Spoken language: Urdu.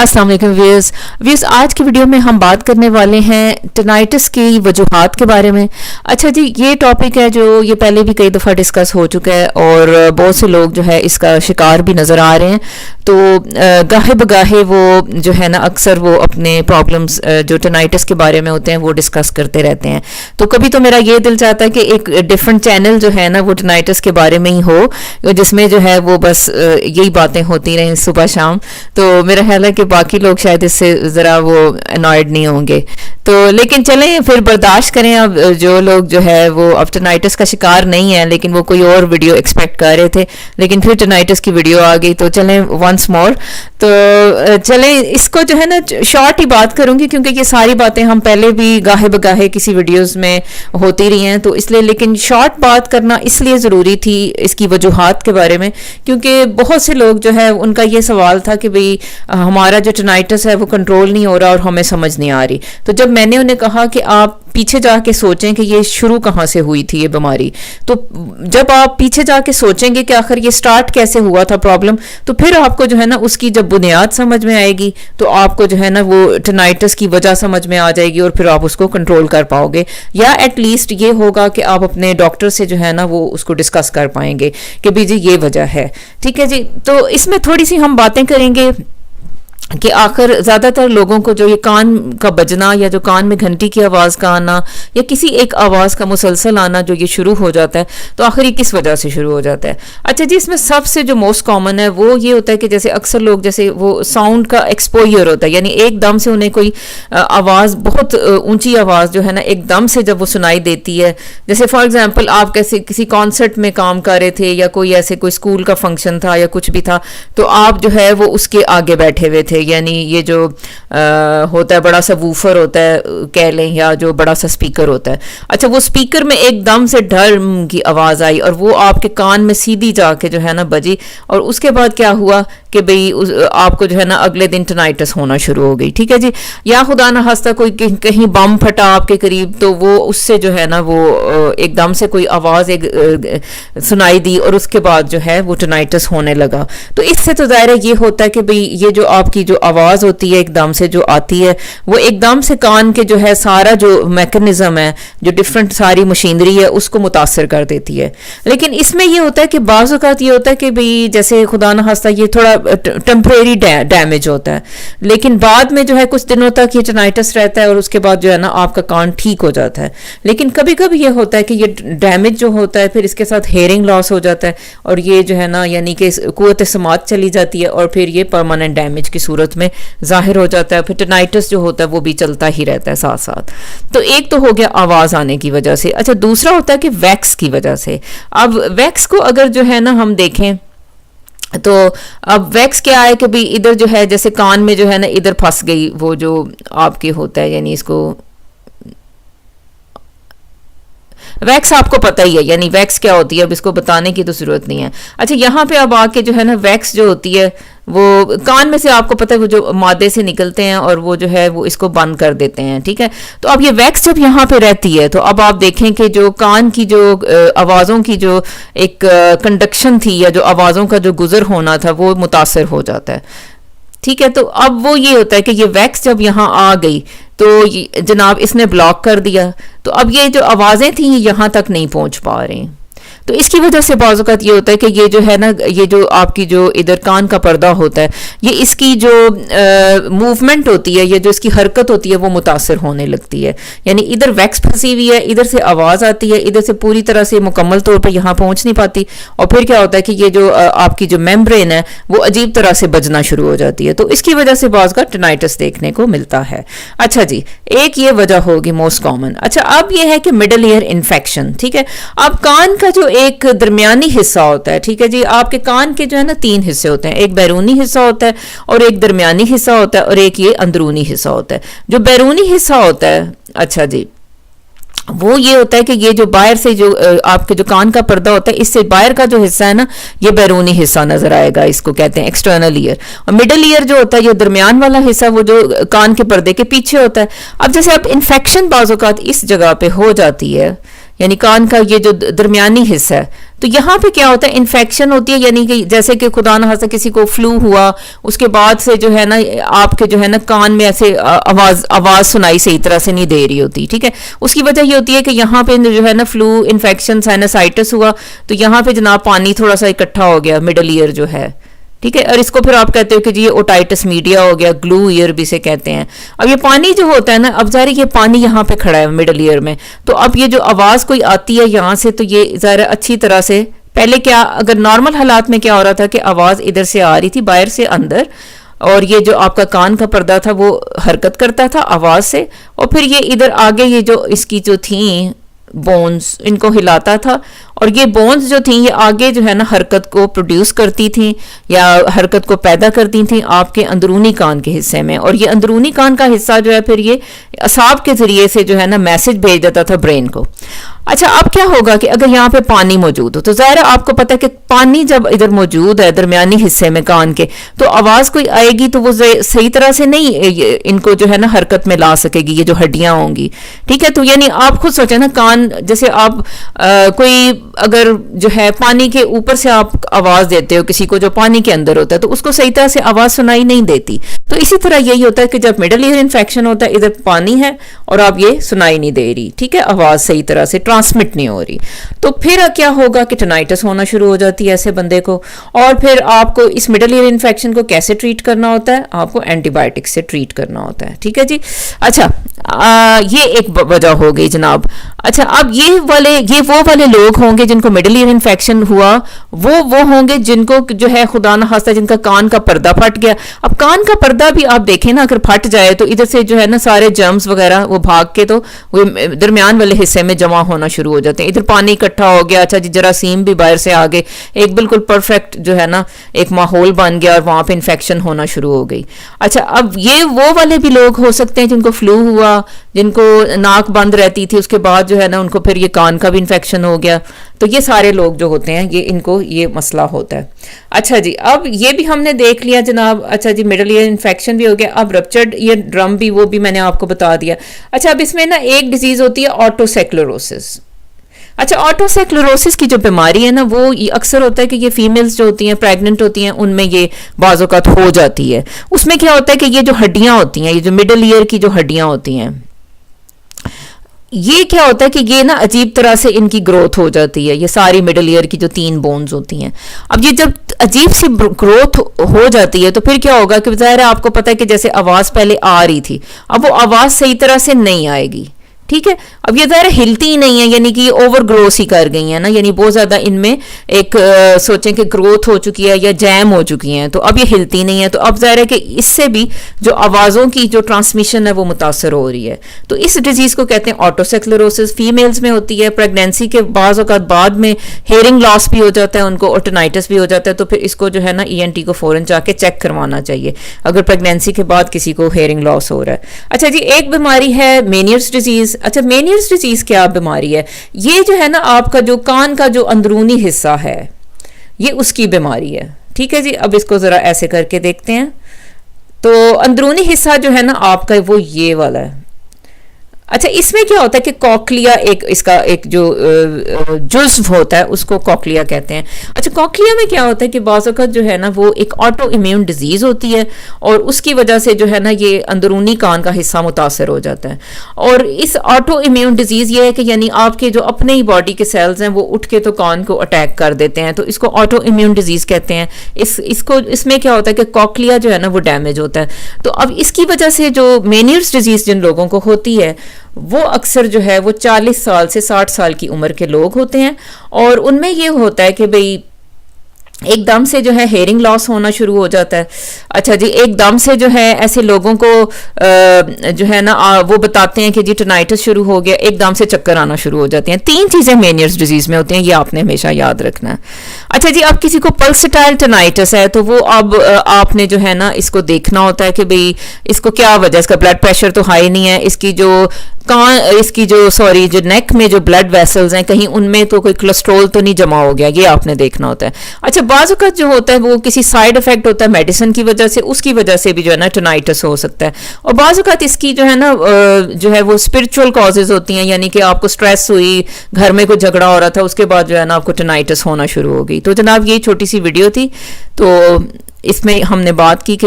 السلام علیکم ویوز آج کی ویڈیو میں ہم بات کرنے والے ہیں ٹینائٹس کی وجوہات کے بارے میں. اچھا جی، یہ ٹاپک ہے جو یہ پہلے بھی کئی دفعہ ڈسکس ہو چکا ہے اور بہت سے لوگ جو ہے اس کا شکار بھی نظر آ رہے ہیں. تو گاہے بگاہے وہ جو ہے نا اکثر وہ اپنے پرابلمز جو ٹینائٹس کے بارے میں ہوتے ہیں وہ ڈسکس کرتے رہتے ہیں. تو کبھی تو میرا یہ دل چاہتا ہے کہ ایک ڈفرینٹ چینل جو ہے نا وہ ٹینائٹس کے بارے میں ہی ہو، جس میں جو ہے وہ بس یہی باتیں ہوتی رہیں صبح شام. تو میرا خیال ہے کہ باقی لوگ شاید اس سے ذرا وہ انوائڈ نہیں ہوں گے. تو لیکن چلیں پھر برداشت کریں. اب جو لوگ جو ہے وہ اب ٹینائٹس کا شکار نہیں ہے لیکن وہ کوئی اور ویڈیو ایکسپیکٹ کر رہے تھے، لیکن پھر ٹینائٹس کی ویڈیو آ گئی. تو چلیں ونس مور، تو چلیں اس کو جو ہے نا شارٹ ہی بات کروں گی کیونکہ یہ ساری باتیں ہم پہلے بھی گاہے بگاہے کسی ویڈیوز میں ہوتی رہی ہیں. تو اس لیے لیکن شارٹ بات کرنا اس لیے ضروری تھی اس کی وجوہات کے بارے میں، کیونکہ بہت سے لوگ جو ہے ان کا یہ سوال تھا کہ بھئی ہمارا جو ٹینائٹس ہے وہ کنٹرول نہیں ہو رہا اور ہمیں سمجھ نہیں آ رہی. تو جب میں نے انہیں کہا کہ آپ پیچھے جا کے سوچیں کہ یہ شروع کہاں سے ہوئی تھی یہ بیماری، تو جب آپ پیچھے جا کے سوچیں گے کہ آخر یہ سٹارٹ کیسے ہوا تھا پرابلم، تو پھر آپ کو جو ہے نا اس کی جب بنیاد سمجھ میں آئے گی تو آپ کو جو ہے نا وہ ٹینائٹس کی وجہ سمجھ میں آ جائے گی اور پھر آپ اس کو کنٹرول کر پاؤ گے، یا ایٹ لیسٹ یہ ہوگا کہ آپ اپنے ڈاکٹر سے جو ہے نا وہ اس کو ڈسکس کر پائیں گے کہ بھی جی یہ وجہ ہے. ٹھیک ہے جی، تو اس میں تھوڑی سی ہم باتیں کریں گے کہ آخر زیادہ تر لوگوں کو جو یہ کان کا بجنا یا جو کان میں گھنٹی کی آواز کا آنا یا کسی ایک آواز کا مسلسل آنا جو یہ شروع ہو جاتا ہے، تو آخر یہ کس وجہ سے شروع ہو جاتا ہے. اچھا جی، اس میں سب سے جو موسٹ کامن ہے وہ یہ ہوتا ہے کہ جیسے اکثر لوگ جیسے وہ ساؤنڈ کا ایکسپوئر ہوتا ہے، یعنی ایک دم سے انہیں کوئی آواز بہت اونچی آواز جو ہے نا ایک دم سے جب وہ سنائی دیتی ہے. جیسے فار ایگزامپل آپ کسی کانسرٹ میں کام کر رہے تھے یا کوئی ایسے کوئی اسکول کا فنکشن تھا یا کچھ بھی تھا، تو آپ جو ہے وہ اس کے آگے بیٹھے ہوئے تھے، یعنی یہ جو ہوتا ہے بڑا سا ووفر ہوتا ہے کہہ لیں یا جو بڑا سا سپیکر ہوتا ہے. اچھا، وہ سپیکر میں ایک دم سے ڈرم کی آواز آئی اور وہ آپ کے کان میں سیدھی جا کے جو ہے نا بجی، اور اس کے بعد کیا ہوا کہ بھئی آپ کو جو ہے نا اگلے دن ٹینائٹس ہونا شروع ہو گئی. ٹھیک ہے جی، یا خدا نہ خواستہ کوئی کہیں بم پھٹا آپ کے قریب، تو وہ اس سے جو ہے نا وہ ایک دم سے کوئی آواز ایک سنائی دی اور اس کے بعد جو ہے وہ ٹینائٹس ہونے لگا. تو اس سے تو ظاہر یہ ہوتا ہے کہ بھئی یہ جو آپ کی جو آواز ہوتی ہے ایک دم سے جو آتی ہے وہ ایک دم سے کان کے جو ہے سارا جو میکنزم ہے، جو ڈفرنٹ ساری مشینری ہے، اس کو متاثر کر دیتی ہے. لیکن اس میں یہ ہوتا ہے کہ بعض اوقات یہ ہوتا ہے کہ بھئی جیسے خدا نہ خواستہ یہ تھوڑا ٹیمپریری ڈیمیج ہوتا ہے، لیکن بعد میں جو ہے کچھ دنوں تک یہ ٹینائٹس رہتا ہے اور اس کے بعد جو ہے نا آپ کا کان ٹھیک ہو جاتا ہے. لیکن کبھی کبھی یہ ہوتا ہے کہ یہ ڈیمیج جو ہوتا ہے پھر اس کے ساتھ ہیئرنگ لاس ہو جاتا ہے اور یہ جو ہے نا یعنی کہ قوت سماعت چلی جاتی ہے اور پھر یہ پرماننٹ ڈیمیج کی صورت میں ظاہر ہو جاتا ہے. پھر ٹینائٹس جو ہوتا ہے وہ بھی چلتا ہی رہتا ہے ساتھ ساتھ. تو ایک تو ہو گیا آواز آنے کی وجہ سے. اچھا، دوسرا ہوتا ہے کہ ویکس کی وجہ سے. اب ویکس کو اگر جو ہے نا ہم دیکھیں تو اب ویکس کیا ہے کہ بھی ادھر جو ہے جیسے کان میں جو ہے نا ادھر پھنس گئی وہ جو آپ کے ہوتا ہے، یعنی اس کو ویکس آپ کو پتہ ہی ہے، یعنی ویکس کیا ہوتی ہے، اب اس کو بتانے کی تو ضرورت نہیں ہے. اچھا، یہاں پہ اب آ کے جو ہے نا ویکس جو ہوتی ہے وہ کان میں سے آپ کو پتہ ہے وہ جو مادے سے نکلتے ہیں اور وہ جو ہے وہ اس کو بند کر دیتے ہیں. ٹھیک ہے، تو اب یہ ویکس جب یہاں پہ رہتی ہے تو اب آپ دیکھیں کہ جو کان کی جو آوازوں کی جو ایک کنڈکشن تھی یا جو آوازوں کا جو گزر ہونا تھا وہ متاثر ہو جاتا ہے. ٹھیک ہے، تو اب وہ یہ ہوتا ہے کہ یہ ویکس جب یہاں آ گئی تو جناب اس نے بلاک کر دیا، تو اب یہ جو آوازیں تھیں یہاں تک نہیں پہنچ پا رہی. تو اس کی وجہ سے بعض اوقات یہ ہوتا ہے کہ یہ جو ہے نا یہ جو آپ کی جو ادھر کان کا پردہ ہوتا ہے یہ اس کی جو موومنٹ ہوتی ہے یا جو اس کی حرکت ہوتی ہے وہ متاثر ہونے لگتی ہے. یعنی ادھر ویکس پھنسی ہوئی ہے، ادھر سے آواز آتی ہے، ادھر سے پوری طرح سے مکمل طور پر یہاں پہنچ نہیں پاتی، اور پھر کیا ہوتا ہے کہ یہ جو آپ کی جو میمبرین ہے وہ عجیب طرح سے بجنا شروع ہو جاتی ہے. تو اس کی وجہ سے بعض کا ٹینائٹس دیکھنے کو ملتا ہے. اچھا جی، ایک یہ وجہ ہوگی موسٹ کامن. اچھا، اب یہ ہے کہ مڈل ایئر انفیکشن. ٹھیک ہے، اب کان کا جو ایک درمیانی حصہ ہوتا ہے، ٹھیک ہے جی، آپ کے کان کے جو ہے نا 3 حصے ہوتے ہیں، ایک بیرونی حصہ ہوتا ہے اور ایک درمیانی حصہ ہوتا ہے اور ایک یہ اندرونی حصہ ہوتا ہے. جو بیرونی حصہ ہوتا ہے، اچھا جی، وہ یہ ہوتا ہے کہ یہ جو باہر سے جو آپ کے جو کان کا پردہ ہوتا ہے اس سے باہر کا جو حصہ ہے نا یہ بیرونی حصہ نظر آئے گا، اس کو کہتے ہیں ایکسٹرنل ایئر. اور مڈل ایئر جو ہوتا ہے یہ درمیان والا حصہ وہ جو کان کے پردے کے پیچھے ہوتا ہے. اب جیسے اب انفیکشن بعض اوقات اس جگہ پہ ہو جاتی ہے، یعنی کان کا یہ جو درمیانی حصہ ہے. تو یہاں پہ کیا ہوتا ہے انفیکشن ہوتی ہے, یعنی کہ جیسے کہ خدا نہ خواستہ کسی کو فلو ہوا, اس کے بعد سے جو ہے نا آپ کے جو ہے نا کان میں ایسے آواز سنائی صحیح طرح سے نہیں دے رہی ہوتی, ٹھیک ہے. اس کی وجہ یہ ہوتی ہے کہ یہاں پہ جو ہے نا فلو انفیکشن سائنسائٹس ہوا, تو یہاں پہ جناب پانی تھوڑا سا اکٹھا ہو گیا مڈل ایئر جو ہے, ٹھیک ہے. اور اس کو پھر آپ کہتے ہو کہ جی یہ اوٹائٹس میڈیا ہو گیا, گلو ایئر بھی سے کہتے ہیں. اب یہ پانی جو ہوتا ہے نا, اب ظاہر یہ پانی یہاں پہ کھڑا ہے مڈل ایئر میں, تو اب یہ جو آواز کوئی آتی ہے یہاں سے, تو یہ ظاہر اچھی طرح سے پہلے کیا اگر نارمل حالات میں کیا ہو رہا تھا کہ آواز ادھر سے آ رہی تھی باہر سے اندر, اور یہ جو آپ کا کان کا پردہ تھا وہ حرکت کرتا تھا آواز سے, اور پھر یہ ادھر آگے یہ جو اس کی جو تھیں بونز ان کو ہلاتا تھا, اور یہ بونز جو تھیں یہ آگے جو ہے نا حرکت کو پروڈیوس کرتی تھیں یا حرکت کو پیدا کرتی تھیں آپ کے اندرونی کان کے حصے میں, اور یہ اندرونی کان کا حصہ جو ہے پھر یہ اعصاب کے ذریعے سے جو ہے نا میسج بھیج دیتا تھا برین کو. اچھا اب کیا ہوگا کہ اگر یہاں پہ پانی موجود ہو, تو ظاہر ہے آپ کو پتہ ہے کہ پانی جب ادھر موجود ہے درمیانی حصے میں کان کے, تو آواز کوئی آئے گی تو وہ صحیح طرح سے نہیں ان کو جو ہے نا حرکت میں لا سکے گی, یہ جو ہڈیاں ہوں گی, ٹھیک ہے. تو یعنی آپ خود سوچیں نا کان جیسے آپ کوئی اگر جو ہے پانی کے اوپر سے آپ آواز دیتے ہو کسی کو جو پانی کے اندر ہوتا ہے, تو اس کو صحیح طرح سے آواز سنائی نہیں دیتی. تو اسی طرح یہی ہوتا ہے کہ جب مڈل ایئر انفیکشن ہوتا ہے, ادھر پانی ہے اور آپ یہ سنائی نہیں دے رہی, ٹھیک ہے, آواز صحیح طرح سے ٹرانسمٹ نہیں ہو رہی, تو پھر کیا ہوگا کہ ٹینائٹس ہونا شروع ہو جاتی ہے ایسے بندے کو. اور پھر آپ کو اس مڈل ایئر انفیکشن کو کیسے ٹریٹ کرنا ہوتا ہے, آپ کو اینٹی بائیوٹک سے ٹریٹ کرنا ہوتا ہے, ٹھیک ہے جی. اچھا یہ ایک وجہ ہو گئی جناب. اچھا اب یہ وہ والے لوگ ہوں گے جن کو مڈل ایئر انفیکشن ہوا, وہ ہوں گے جن کو جو ہے خدا نہ خواستہ جن کا کان کا پردہ پھٹ گیا. اب کان کا پردہ بھی آپ دیکھیں نا, اگر پھٹ جائے تو ادھر سے جو ہے نا سارے جرمز وغیرہ وہ بھاگ کے تو وہ درمیان والے حصے میں جمع ہونا شروع ہو جاتے ہیں. ادھر پانی اکٹھا ہو گیا, اچھا جی جراثیم بھی باہر سے آگے, ایک بالکل پرفیکٹ جو ہے نا ایک ماحول بن گیا اور وہاں پہ انفیکشن ہونا شروع ہو گئی. اچھا اب یہ وہ والے بھی لوگ ہو سکتے ہیں جن کو فلو ہوا, جن کو ناک بند رہتی تھی, اس کے بعد جو ہے نا ان کو پھر یہ کان کا بھی انفیکشن ہو گیا. تو یہ سارے لوگ جو ہوتے ہیں یہ ان کو یہ مسئلہ ہوتا ہے. اچھا جی اب یہ بھی ہم نے دیکھ لیا جناب. اچھا جی مڈل ایئر انفیکشن بھی ہو گیا. اب رپچرڈ ایئر ڈرم بھی, وہ بھی میں نے آپ کو بتا دیا. اچھا اب اس میں نا ایک ڈیزیز ہوتی ہے آٹوسیکلروسس. اچھا آٹوسیکلروسس کی جو بیماری ہے نا وہ اکثر ہوتا ہے کہ یہ فیمیلز جو ہوتی ہیں پریگننٹ ہوتی ہیں ان میں یہ بعض اوقات ہو جاتی ہے. اس میں کیا ہوتا ہے کہ یہ جو ہڈیاں ہوتی ہیں, یہ جو مڈل ایئر کی جو ہڈیاں ہوتی ہیں, یہ کیا ہوتا ہے کہ یہ نا عجیب طرح سے ان کی گروتھ ہو جاتی ہے. یہ ساری مڈل ایئر کی جو 3 بونز ہوتی ہیں, اب یہ جب عجیب سی گروتھ ہو جاتی ہے تو پھر کیا ہوگا کہ ظاہر ہے آپ کو پتا ہے کہ جیسے آواز پہلے آ رہی تھی, اب وہ آواز صحیح طرح سے نہیں آئے گی, ٹھیک ہے. اب یہ ظاہر ہلتی ہی نہیں ہے, یعنی کہ یہ اوور گروتھ ہی کر گئی ہیں نا, یعنی بہت زیادہ ان میں ایک سوچیں کہ گروتھ ہو چکی ہے یا جیم ہو چکی ہیں, تو اب یہ ہلتی نہیں ہے. تو اب ظاہر ہے کہ اس سے بھی جو آوازوں کی جو ٹرانسمیشن ہے وہ متاثر ہو رہی ہے. تو اس ڈیزیز کو کہتے ہیں آٹوسیکلروسس. فیمیلز میں ہوتی ہے, پریگنینسی کے بعض اوقات بعد میں ہیئرنگ لاس بھی ہو جاتا ہے ان کو, اور ٹینائٹس بھی ہو جاتا ہے. تو پھر اس کو جو ہے نا ENT کو فوراً جا کے چیک کروانا چاہیے اگر پریگنینسی کے بعد کسی کو ہیئرنگ لاس ہو رہا ہے. اچھا جی ایک بیماری ہے مینیئرس ڈیزیز. اچھا مینیئرس ڈیزیز کیا بیماری ہے؟ یہ جو ہے نا آپ کا جو کان کا جو اندرونی حصہ ہے یہ اس کی بیماری ہے, ٹھیک ہے جی. اب اس کو ذرا ایسے کر کے دیکھتے ہیں. تو اندرونی حصہ جو ہے نا آپ کا وہ یہ والا ہے. اچھا اس میں کیا ہوتا ہے کہ کوکلیا ایک اس کا ایک جو جزو ہوتا ہے اس کو کوکلیا کہتے ہیں. اچھا کوکلیا میں کیا ہوتا ہے کہ بعض اوقات جو ہے نا وہ ایک آٹو امیون ڈیزیز ہوتی ہے, اور اس کی وجہ سے جو ہے نا یہ اندرونی کان کا حصہ متاثر ہو جاتا ہے. اور اس آٹو امیون ڈیزیز یہ ہے کہ یعنی آپ کے جو اپنے ہی باڈی کے سیلز ہیں وہ اٹھ کے تو کان کو اٹیک کر دیتے ہیں, تو اس کو آٹو امیون ڈیزیز کہتے ہیں. اس میں کیا ہوتا ہے کہ کوکلیا جو ہے نا وہ ڈیمیج ہوتا ہے. تو اب اس کی وجہ سے جو مینیئرس ڈیزیز جن لوگوں کو ہوتی ہے وہ اکثر جو ہے وہ 40 سال سے 60 سال کی عمر کے لوگ ہوتے ہیں, اور ان میں یہ ہوتا ہے کہ بھئی ایک دم سے جو ہے ہیئرنگ لاس ہونا شروع ہو جاتا ہے. اچھا جی ایک دم سے جو ہے ایسے لوگوں کو جو ہے نا وہ بتاتے ہیں کہ جی ٹینائٹس شروع ہو گیا, ایک دم سے چکر آنا شروع ہو جاتے ہیں. 3 چیزیں مینیئرس ڈیزیز میں ہوتی ہیں, یہ آپ نے ہمیشہ یاد رکھنا ہے. اچھا جی اب کسی کو پلسٹائل ٹینائٹس ہے تو وہ اب آپ نے جو ہے نا اس کو دیکھنا ہوتا ہے کہ بھئی اس کو کیا وجہ, اس کا بلڈ پریشر تو ہائی نہیں ہے, اس کی جو کہاں اس کی جو نیک میں جو بلڈ ویسلز ہیں کہیں ان میں تو کوئی کولیسٹرول تو نہیں جمع ہو گیا, یہ آپ نے دیکھنا ہوتا ہے. اچھا بعض اوقات جو ہوتا ہے وہ کسی سائیڈ افیکٹ ہوتا ہے میڈیسن کی وجہ سے, اس کی وجہ سے بھی جو ہے نا ٹینائٹس ہو سکتا ہے. اور بعض اوقات اس کی جو ہے نا جو ہے وہ اسپرچول کازز ہوتی ہیں, یعنی کہ آپ کو سٹریس ہوئی, گھر میں کوئی جھگڑا ہو رہا تھا, اس کے بعد جو ہے نا آپ کو ٹینائٹس ہونا شروع ہو گئی. تو جناب یہ چھوٹی سی ویڈیو تھی, تو اس میں ہم نے بات کی کہ